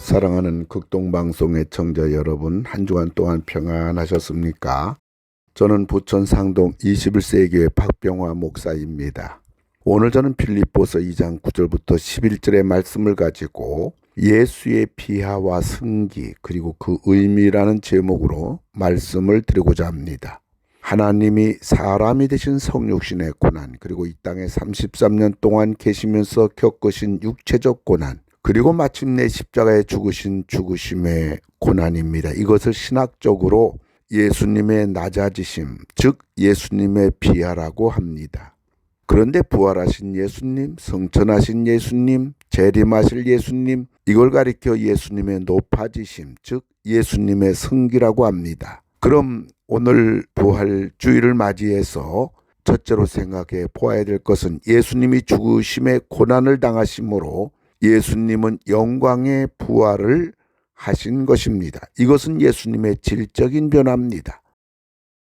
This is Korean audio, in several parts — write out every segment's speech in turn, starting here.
사랑하는 극동방송 애청자 여러분, 한 주간 동안 평안하셨습니까? 저는 부천 상동 21세기 교회 박병화 목사입니다. 오늘 저는 빌립보서 2장 9절부터 11절의 말씀을 가지고 예수의 비하와 승기 그리고 그 의미라는 제목으로 말씀을 드리고자 합니다. 하나님이 사람이 되신 성육신의 고난, 그리고 이 땅에 33년 동안 계시면서 겪으신 육체적 고난, 그리고 마침내 십자가에 죽으신 죽으심의 고난입니다. 이것을 신학적으로 예수님의 낮아지심, 즉 예수님의 비하라고 합니다. 그런데 부활하신 예수님, 성천하신 예수님, 재림하실 예수님, 이걸 가리켜 예수님의 높아지심, 즉 예수님의 승기라고 합니다. 그럼 오늘 부활주의를 맞이해서 첫째로 생각해 보아야 될 것은 예수님이 죽으심의 고난을 당하심으로 예수님은 영광의 부활을 하신 것입니다. 이것은 예수님의 질적인 변화입니다.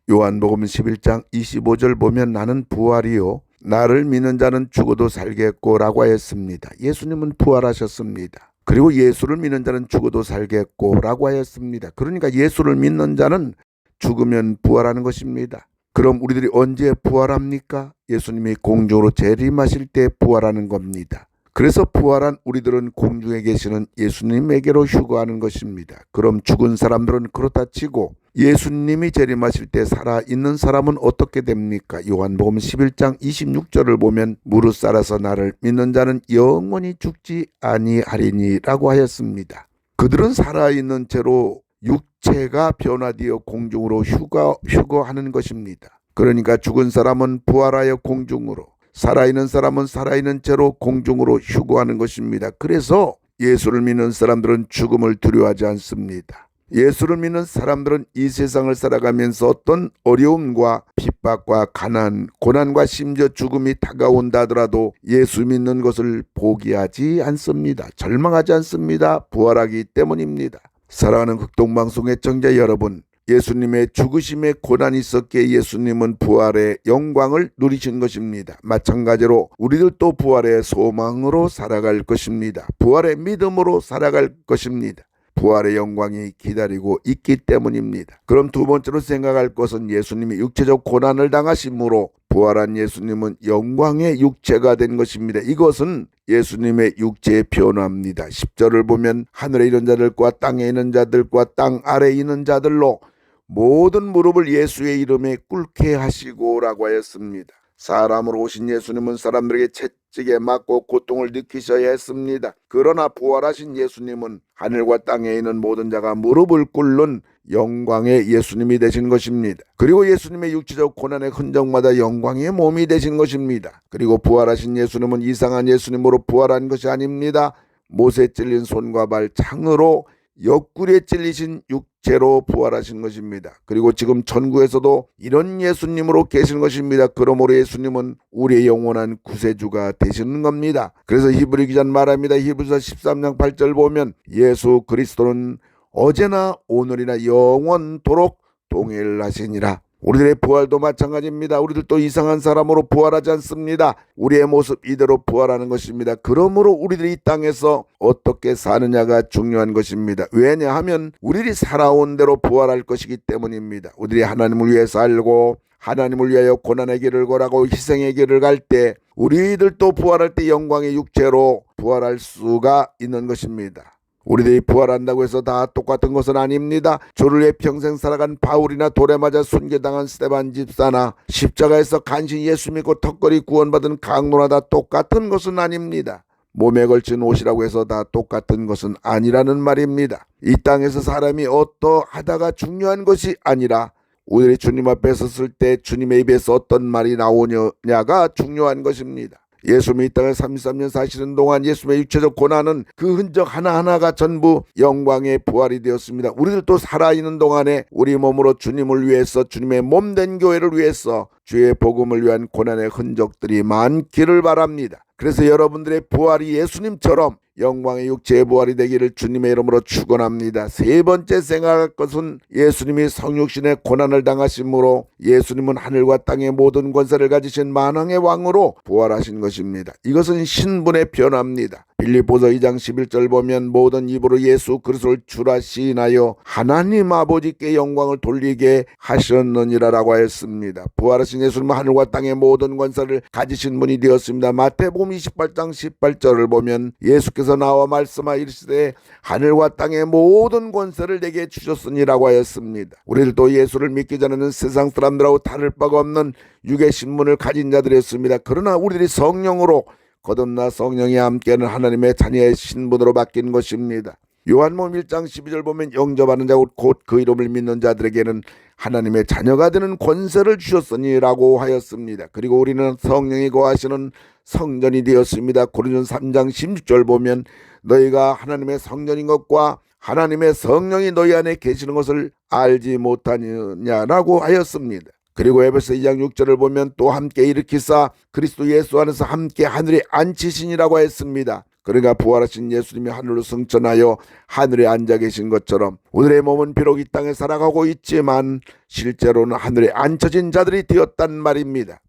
요한복음 11장 25절 보면 나는 부활이요 나를 믿는 자는 죽어도 살겠고 라고 하였습니다. 예수님은 부활하셨습니다. 그리고 예수를 믿는 자는 죽어도 살겠고 라고 하였습니다. 그러니까 예수를 믿는 자는 죽으면 부활하는 것입니다. 그럼 우리들이 언제 부활합니까? 예수님이 공중으로 재림하실 때 부활하는 겁니다. 그래서 부활한 우리들은 공중에 계시는 예수님에게로 휴거하는 것입니다. 그럼 죽은 사람들은 그렇다 치고 예수님이 재림하실 때 살아있는 사람은 어떻게 됩니까? 요한복음 11장 26절을 보면 무릇 살아서 나를 믿는 자는 영원히 죽지 아니하리니 라고 하였습니다. 그들은 살아있는 채로 육체가 변화되어 공중으로 휴거하는 것입니다. 그러니까 죽은 사람은 부활하여 공중으로, 살아있는 사람은 살아있는 채로 공중으로 휴거하는 것입니다. 그래서 예수를 믿는 사람들은 죽음을 두려워하지 않습니다. 예수를 믿는 사람들은 이 세상을 살아가면서 어떤 어려움과 핍박과 가난, 고난과 심지어 죽음이 다가온다 하더라도 예수 믿는 것을 포기하지 않습니다. 절망하지 않습니다. 부활하기 때문입니다. 사랑하는 극동방송 애청자 여러분, 예수님의 죽으심의 고난이 있었기에 예수님은 부활의 영광을 누리신 것입니다. 마찬가지로 우리들도 부활의 소망으로 살아갈 것입니다. 부활의 믿음으로 살아갈 것입니다. 부활의 영광이 기다리고 있기 때문입니다. 그럼 두 번째로 생각할 것은 예수님이 육체적 고난을 당하심으로 부활한 예수님은 영광의 육체가 된 것입니다. 이것은 예수님의 육체의 변화입니다. 10절을 보면 하늘에 있는 자들과 땅에 있는 자들과 땅 아래에 있는 자들로 모든 무릎을 예수의 이름에 꿇게 하시고 라고 하였습니다. 사람으로 오신 예수님은 사람들에게 채찍에 맞고 고통을 느끼셔야 했습니다. 그러나 부활하신 예수님은 하늘과 땅에 있는 모든 자가 무릎을 꿇는 영광의 예수님이 되신 것입니다. 그리고 예수님의 육체적 고난의 흔적마다 영광의 몸이 되신 것입니다. 그리고 부활하신 예수님은 이상한 예수님으로 부활한 것이 아닙니다. 못에 찔린 손과 발, 창으로 옆구리에 찔리신 육체로 부활하신 것입니다. 그리고 지금 천국에서도 이런 예수님으로 계신 것입니다. 그러므로 예수님은 우리의 영원한 구세주가 되시는 겁니다. 그래서 히브리 기자는 말합니다. 히브리서 13장 8절 보면 예수 그리스도는 어제나 오늘이나 영원토록 동일하시니라. 우리들의 부활도 마찬가지입니다. 우리들도 이상한 사람으로 부활하지 않습니다. 우리의 모습 이대로 부활하는 것입니다. 그러므로 우리들이 이 땅에서 어떻게 사느냐가 중요한 것입니다. 왜냐하면 우리들이 살아온 대로 부활할 것이기 때문입니다. 우리들이 하나님을 위해 살고 하나님을 위하여 고난의 길을 걸어가고 희생의 길을 갈 때 우리들도 부활할 때 영광의 육체로 부활할 수가 있는 것입니다. 우리들이 부활한다고 해서 다 똑같은 것은 아닙니다. 주를 위해 평생 살아간 바울이나 돌에 맞아 순교당한 스데반 집사나 십자가에서 간신히 예수 믿고 턱걸이 구원받은 강노나 다 똑같은 것은 아닙니다. 몸에 걸친 옷이라고 해서 다 똑같은 것은 아니라는 말입니다. 이 땅에서 사람이 어떠하다가 중요한 것이 아니라 우리들이 주님 앞에 섰을 때 주님의 입에서 어떤 말이 나오느냐가 중요한 것입니다. 예수님이 이 땅에 33년 사시는 동안 예수님의 육체적 고난은 그 흔적 하나하나가 전부 영광의 부활이 되었습니다. 우리들도 살아있는 동안에 우리 몸으로 주님을 위해서, 주님의 몸된 교회를 위해서 주의 복음을 위한 고난의 흔적들이 많기를 바랍니다. 그래서 여러분들의 부활이 예수님처럼 영광의 육체의 부활이 되기를 주님의 이름으로 축원합니다. 세 번째 생각할 것은 예수님이 성육신의 고난을 당하심으로 예수님은 하늘과 땅의 모든 권세를 가지신 만왕의 왕으로 부활하신 것입니다. 이것은 신분의 변화입니다. 빌립보서 2장 11절 보면 모든 입으로 예수 그리스도를 주라 시인하여 하나님 아버지께 영광을 돌리게 하셨느니라라고 하였습니다. 부활하신 예수님은 하늘과 땅의 모든 권세를 가지신 분이 되었습니다. 마태복음 28장 18절을 보면 예수께서 나와 말씀하여 이르시되 하늘과 땅의 모든 권세를 내게 주셨으니라고 하였습니다. 우리들도 예수를 믿기 전에는 세상 사람들하고 다를 바가 없는 육의 신분을 가진 자들이었습니다. 그러나 우리들이 성령으로 거듭나 성령이 함께하는 하나님의 자녀의 신분으로 바뀐 것입니다. 요한복음 1장 12절 보면 영접하는 자 곧 그 이름을 믿는 자들에게는 하나님의 자녀가 되는 권세를 주셨으니라고 하였습니다. 그리고 우리는 성령이 거하시는 성전이 되었습니다. 고린도전서 3장 16절 보면 너희가 하나님의 성전인 것과 하나님의 성령이 너희 안에 계시는 것을 알지 못하느냐라고 하였습니다. 그리고 에베소 2장 6절을 보면 또 함께 일으키사 그리스도 예수 안에서 함께 하늘에 앉히시니라고 했습니다. 그러니까 부활하신 예수님이 하늘로 승천하여 하늘에 앉아 계신 것처럼 오늘의 몸은 비록 이 땅에 살아가고 있지만 실제로는 하늘에 앉혀진 자들이 되었단 말입니다.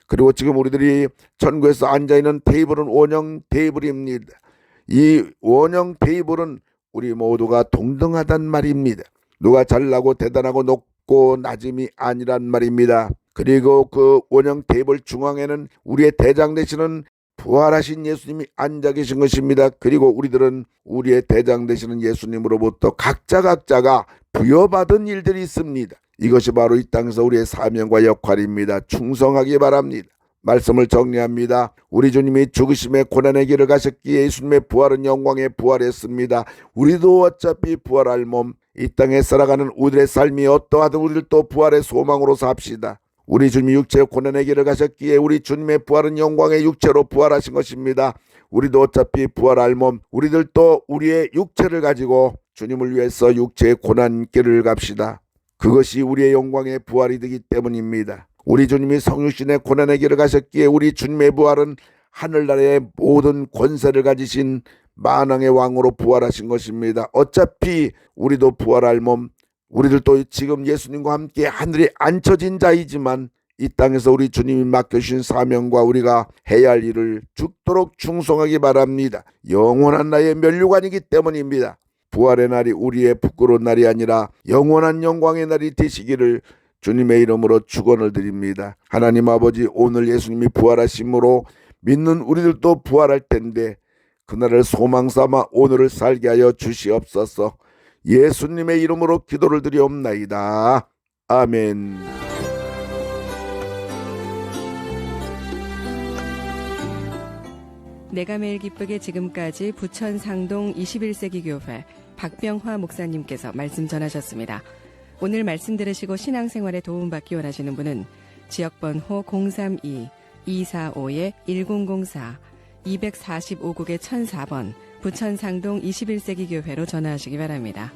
그리고 지금 우리들이 천국에서 앉아있는 테이블은 원형 테이블입니다. 이 원형 테이블은 우리 모두가 동등하단 말입니다. 누가 잘나고 대단하고 높고 낮음이 아니란 말입니다. 그리고 그 원형 테이블 중앙에는 우리의 대장 되시는 부활하신 예수님이 앉아 계신 것입니다. 그리고 우리들은 우리의 대장 되시는 예수님으로부터 각자가 부여받은 일들이 있습니다. 이것이 바로 이 땅에서 우리의 사명과 역할입니다. 충성하기 바랍니다. 말씀을 정리합니다. 우리 주님이 죽으심의 고난의 길을 가셨기에 예수님의 부활은 영광에 부활했습니다. 우리도 어차피 부활할 몸, 이 땅에 살아가는 우리의 삶이 어떠하든 우리들도 부활의 소망으로 삽시다. 우리 주님이 육체의 고난의 길을 가셨기에 우리 주님의 부활은 영광의 육체로 부활하신 것입니다. 우리도 어차피 부활할 몸, 우리들도 우리의 육체를 가지고 주님을 위해서 육체의 고난길을 갑시다. 그것이 우리의 영광의 부활이 되기 때문입니다. 우리 주님이 성육신의 고난의 길을 가셨기에 우리 주님의 부활은 하늘나라의 모든 권세를 가지신 만왕의 왕으로 부활하신 것입니다. 어차피 우리도 부활할 몸, 우리들도 지금 예수님과 함께 하늘에 앉혀진 자이지만 이 땅에서 우리 주님이 맡겨주신 사명과 우리가 해야 할 일을 죽도록 충성하기 바랍니다. 영원한 나의 면류관이기 때문입니다. 부활의 날이 우리의 부끄러운 날이 아니라 영원한 영광의 날이 되시기를 주님의 이름으로 축원을 드립니다. 하나님 아버지, 오늘 예수님이 부활하심으로 믿는 우리들도 부활할 텐데 그날을 소망 삼아 오늘을 살게 하여 주시옵소서. 예수님의 이름으로 기도를 드리옵나이다. 아멘. 내가 매일 기쁘게 지금까지 부천 상동 21세기 교회 박병화 목사님께서 말씀 전하셨습니다. 오늘 말씀 들으시고 신앙생활에 도움받기 원하시는 분은 지역번호 032-245-1004 245국의 1004번 부천 상동 21세기 교회로 전화하시기 바랍니다.